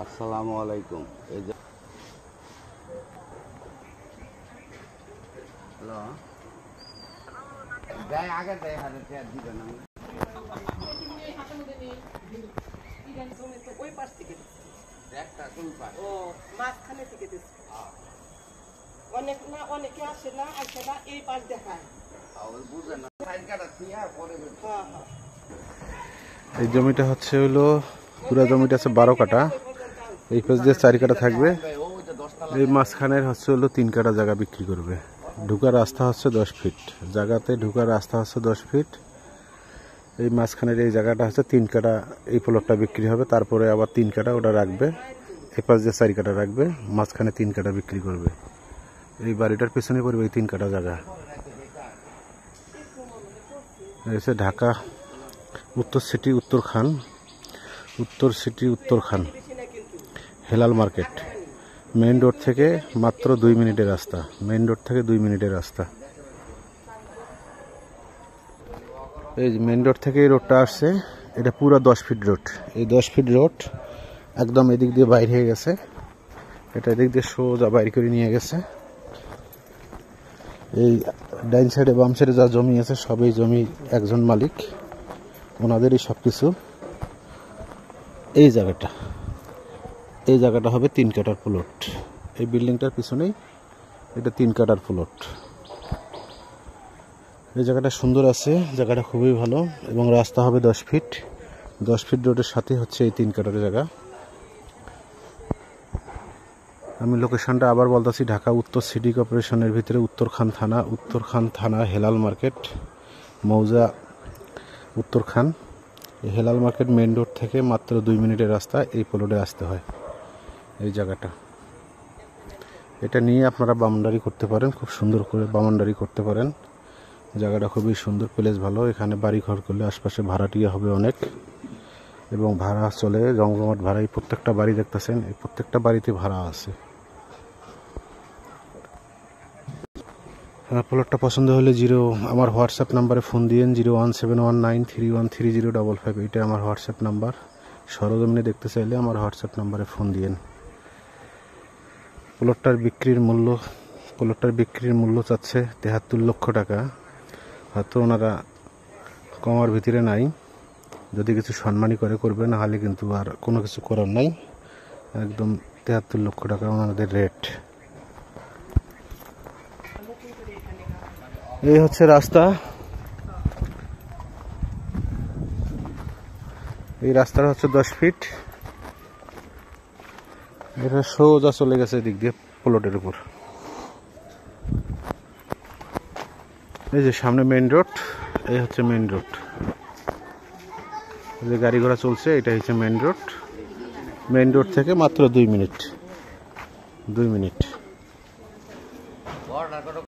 আসসালামু আলাইকুম। এই যে হ্যালো, যাই আগে যাই হাতে চেয়ার দিবেন আমি ওই পাশ থেকে একটা কোন পাশ ও মাঝখানে থেকে দিচ্ছে। অনেক না অনেকে আসে না এই পাশ দেখায় বুঝেন না সাইড কাটা থিয়া পরে এই জমিটা হচ্ছে হলো পুরো জমিটা আছে 12 কাঠা। এই পাশ দিয়ে 4 কাঠা থাকবে। এই মাঝখানের হচ্ছে হলো 3 কাঠা জায়গা বিক্রি করবে। ঢোকার রাস্তা হচ্ছে 10 ফিট, জায়গাতে ঢোকার রাস্তা হচ্ছে 10 ফিট। এই মাঝখানের এই জায়গাটা হচ্ছে 3 কাঠা, এই প্লটটা বিক্রি হবে। তারপরে আবার 3 কাঠা ওটা রাখবে, এই পাশ দিয়ে 4 কাঠা রাখবে, মাঝখানে 3 কাঠা বিক্রি করবে। এই বাড়িটার পেছনে পড়বে এই 3 কাঠা জায়গা। এসে ঢাকা উত্তর city Uttarkhan Helal market. Main road থেকে মাত্র 2 মিনিটের রাস্তা। এই মেইন রোড থেকে এই রোডটা আসছে, এটা পুরো 10 ফিট রোড। এই 10 ফিট রোড একদম এদিক দিয়ে বাইর হয়ে গেছে। এটা এদিক দিয়ে সোজা বাইর করে নিয়ে গেছে। এই ডাইন সাইডে বাম সাইডে যা জমি আছে সবই জমি একজন মালিক, ওনাদেরই সব কিছু। এই জায়গাটা হবে 3 কাঠার প্লট। এই বিল্ডিংটার পিছনেই এটা 3 কাঠার প্লট। এই জায়গাটা সুন্দর আছে, জায়গাটা খুবই ভালো এবং রাস্তা হবে 10 ফিট। 10 ফিট রোডের সাথে হচ্ছে এই 3 কাঠার জায়গা। আমি লোকেশনটা আবার বলতেছি, ঢাকা উত্তর সিটি কর্পোরেশনের ভিতরে উত্তরখান থানা হেলাল মার্কেট, মৌজা উত্তরখান। এই হেলাল মার্কেট মেইন রোড থেকে মাত্র 2 মিনিটের রাস্তা এই প্লটে আসতে হয়। এই জায়গাটা এটা নিয়ে আপনারা বাউন্ডারি করতে পারেন, খুব সুন্দর করে বাউন্ডারি করতে পারেন। জায়গাটা খুবই সুন্দর, প্লেস ভালো। এখানে বাড়ি ঘর করলে আশপাশে ভাড়াটিয়া হবে অনেক, এবং ভাড়া চলে জমজমাট ভাড়া। এই প্রত্যেকটা বাড়ি দেখতেছেন, এই প্রত্যেকটা বাড়িতে ভাড়া আছে। প্লটটা পছন্দ হলে আমার হোয়াটসঅ্যাপ নাম্বারে ফোন দিয়েন, 01719313055। এটা আমার হোয়াটসঅ্যাপ নাম্বার। সরজমিনে দেখতে চাইলে আমার হোয়াটসঅ্যাপ নাম্বারে ফোন দিয়েন। প্লটটার বিক্রির মূল্য চাচ্ছে 73 লক্ষ টাকা। হয়তো ওনারা কমার ভিতরে নাই, যদি কিছু সম্মানী করবে, না হলে কিন্তু আর কোনো কিছু করার নাই। একদম 73 লক্ষ টাকা ওনাদের রেট। এই হচ্ছে রাস্তা। এই রাস্তাটা হচ্ছে 10 ফিট। এটা সোজা চলে গেছে এদিক দিয়ে প্লটের উপর। এই যে সামনে মেইন রোড, এই হচ্ছে মেইন রোড, যে গাড়ি ঘোড়া চলছে এটা হচ্ছে মেইন রোড। মেইন রোড থেকে মাত্র 2 মিনিট।